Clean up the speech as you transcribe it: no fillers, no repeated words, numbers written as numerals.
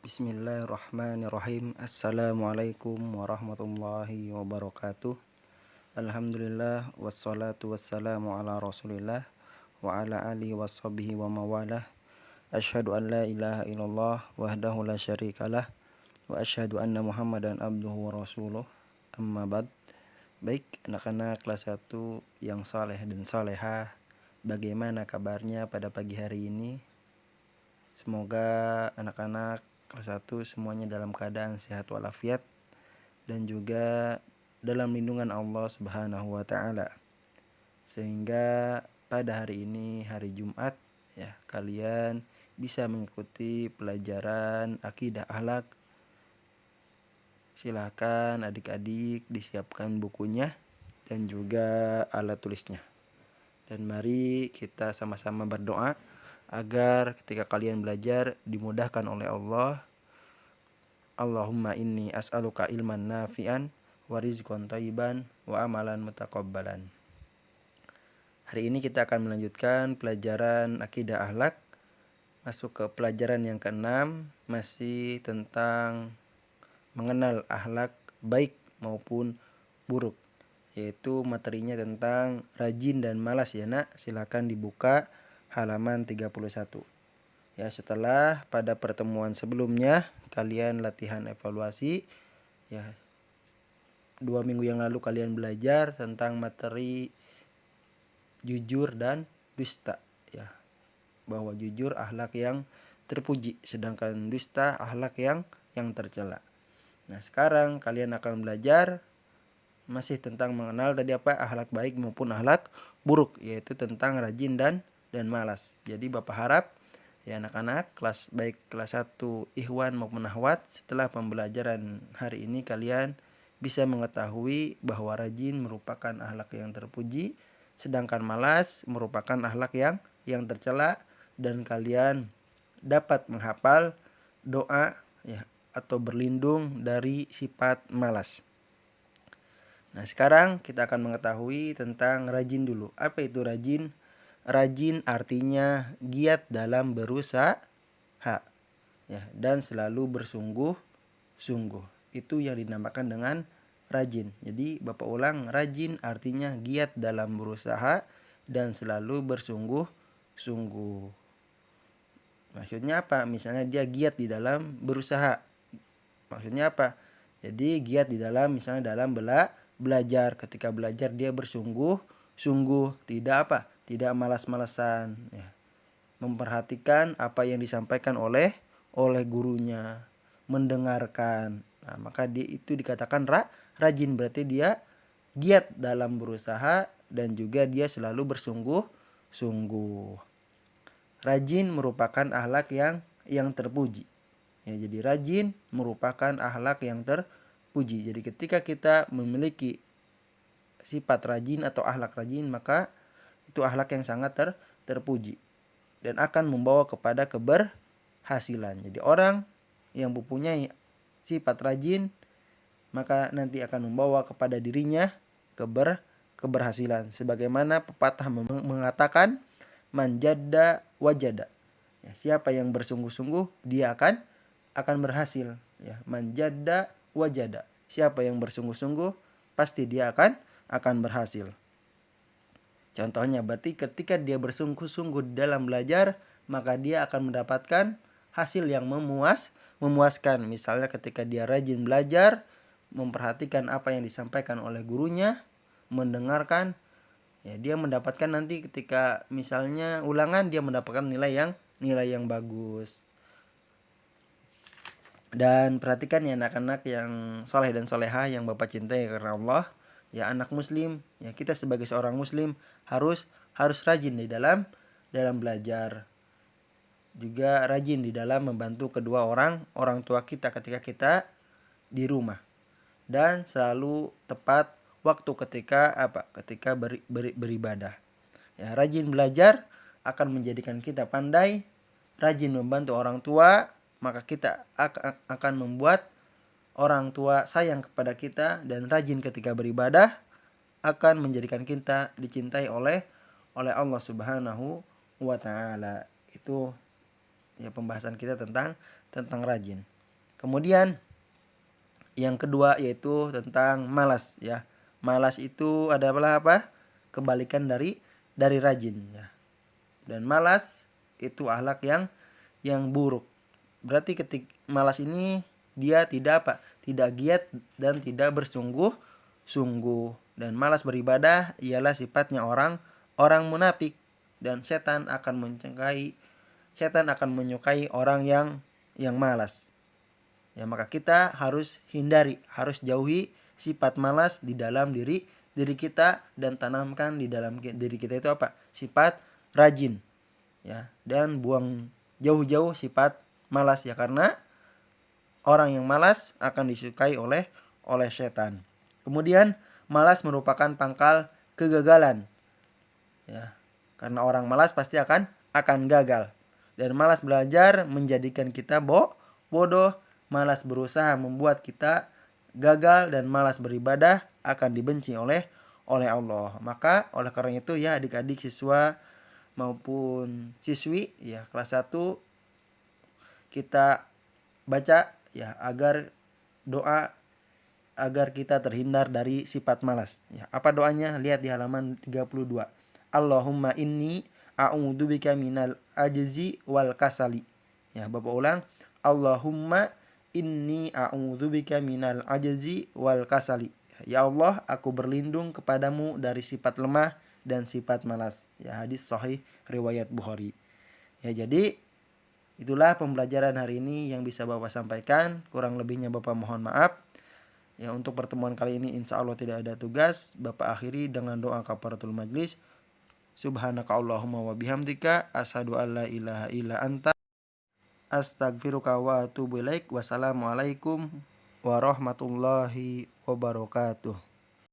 Bismillahirrahmanirrahim. Assalamualaikum warahmatullahi wabarakatuh. Alhamdulillah wassalatu wassalamu ala Rasulillah wa ala alihi washabihi wa mawalah. Asyhadu an la ilaha illallah wahdahu la syarikalah wa asyhadu anna Muhammadan abduhu wa rasuluh. Amma ba'd. Baik, anak-anak kelas 1 yang saleh dan salehah, bagaimana kabarnya pada pagi hari ini? Semoga anak-anak kelas 1 semuanya dalam keadaan sehat walafiat dan juga dalam lindungan Allah Subhanahu wa taala. Sehingga pada hari ini, hari Jumat, ya, kalian bisa mengikuti pelajaran akidah akhlak. Silakan adik-adik disiapkan bukunya dan juga alat tulisnya. Dan mari kita sama-sama berdoa agar ketika kalian belajar dimudahkan oleh Allah. Allahumma inni as'aluka ilman nafi'an wa rizqan thayyiban wa amalan mutaqabbalan. Hari ini kita akan melanjutkan pelajaran akidah akhlak. Masuk ke pelajaran yang ke-6, masih tentang mengenal akhlak baik maupun buruk, yaitu materinya tentang rajin dan malas ya nak. Silakan dibuka halaman 31. Ya, setelah pada pertemuan sebelumnya kalian latihan evaluasi, ya, 2 minggu yang lalu kalian belajar tentang materi jujur dan dusta, ya, bahwa jujur akhlak yang terpuji, sedangkan dusta akhlak yang tercela. Nah, sekarang kalian akan belajar masih tentang mengenal tadi akhlak baik maupun akhlak buruk, yaitu tentang rajin dan malas. Jadi Bapak harap ya anak-anak kelas 1 Ikhwan maupun Akhwat, setelah pembelajaran hari ini kalian bisa mengetahui bahwa rajin merupakan akhlak yang terpuji, sedangkan malas merupakan akhlak yang tercela, dan kalian dapat menghafal doa ya atau berlindung dari sifat malas. Nah, sekarang kita akan mengetahui tentang rajin dulu. Apa itu rajin? Rajin artinya giat dalam berusaha, ya, dan selalu bersungguh-sungguh. Itu yang dinamakan dengan rajin. Jadi Bapak ulang, rajin artinya giat dalam berusaha dan selalu bersungguh-sungguh. Maksudnya apa? Misalnya dia giat di dalam berusaha. Maksudnya apa? Jadi giat di dalam, misalnya dalam belajar. Ketika belajar dia bersungguh-sungguh, tidak malas-malasan, ya. Memperhatikan apa yang disampaikan oleh gurunya, mendengarkan. Nah, maka dia itu dikatakan rajin, berarti dia giat dalam berusaha dan juga dia selalu bersungguh-sungguh. Rajin merupakan akhlak yang terpuji. Ya, jadi rajin merupakan akhlak yang terpuji. Jadi ketika kita memiliki sifat rajin atau akhlak rajin, maka itu akhlak yang sangat terpuji dan akan membawa kepada keberhasilan. Jadi orang yang mempunyai sifat rajin maka nanti akan membawa kepada dirinya keberhasilan. Sebagaimana pepatah mengatakan, manjadda wajada. Ya, siapa yang bersungguh-sungguh dia akan berhasil. Ya, manjadda wajada. Siapa yang bersungguh-sungguh pasti dia akan berhasil. Contohnya berarti ketika dia bersungguh-sungguh dalam belajar, maka dia akan mendapatkan hasil yang memuaskan. Misalnya ketika dia rajin belajar, memperhatikan apa yang disampaikan oleh gurunya, mendengarkan, ya, dia mendapatkan nanti ketika misalnya ulangan dia mendapatkan nilai yang bagus. Dan perhatikan ya anak-anak yang soleh dan soleha yang Bapak cintai karena Allah. Ya, anak muslim, ya, kita sebagai seorang muslim harus rajin di dalam belajar. Juga rajin di dalam membantu kedua orang tua kita ketika kita di rumah. Dan selalu tepat waktu ketika beribadah. Ya, rajin belajar akan menjadikan kita pandai. Rajin membantu orang tua, maka kita akan membuat orang tua sayang kepada kita, dan rajin ketika beribadah akan menjadikan kita dicintai oleh Allah Subhanahu wa taala. Itu ya pembahasan kita tentang tentang rajin. Kemudian yang kedua yaitu tentang malas ya. Malas itu adalah apa? Kebalikan dari rajin ya. Dan malas itu akhlak yang buruk. Berarti ketika malas ini dia tidak apa? Tidak giat dan tidak bersungguh-sungguh. Dan malas beribadah ialah sifatnya orang munafik, dan setan akan menyukai orang yang malas. Ya, maka kita harus hindari, harus jauhi sifat malas di dalam diri kita dan tanamkan di dalam diri kita itu apa? Sifat rajin. Ya, dan buang jauh-jauh sifat malas ya, karena orang yang malas akan disukai oleh setan. Kemudian malas merupakan pangkal kegagalan. Ya, karena orang malas pasti akan gagal. Dan malas belajar menjadikan kita bodoh. Malas berusaha membuat kita gagal, dan malas beribadah akan dibenci oleh Allah. Maka oleh karena itu ya adik-adik siswa maupun siswi ya kelas 1, kita baca ya agar doa agar kita terhindar dari sifat malas. Ya, apa doanya? Lihat di halaman 32. Allahumma inni a'udzubika minal ajzi wal kasali. Ya, Bapak ulang. Allahumma inni a'udzubika minal ajzi wal kasali. Ya Allah, aku berlindung kepadamu dari sifat lemah dan sifat malas. Ya, hadis sahih riwayat Bukhari. Ya, jadi itulah pembelajaran hari ini yang bisa Bapak sampaikan. Kurang lebihnya Bapak mohon maaf. Ya, untuk pertemuan kali ini insya Allah tidak ada tugas. Bapak akhiri dengan doa kafaratul majlis. Subhanaka Allahumma wa bihamdika asyhadu an la ilaha illa anta astaghfiruka wa atubu ilaik. Wassalamualaikum warahmatullahi wabarakatuh.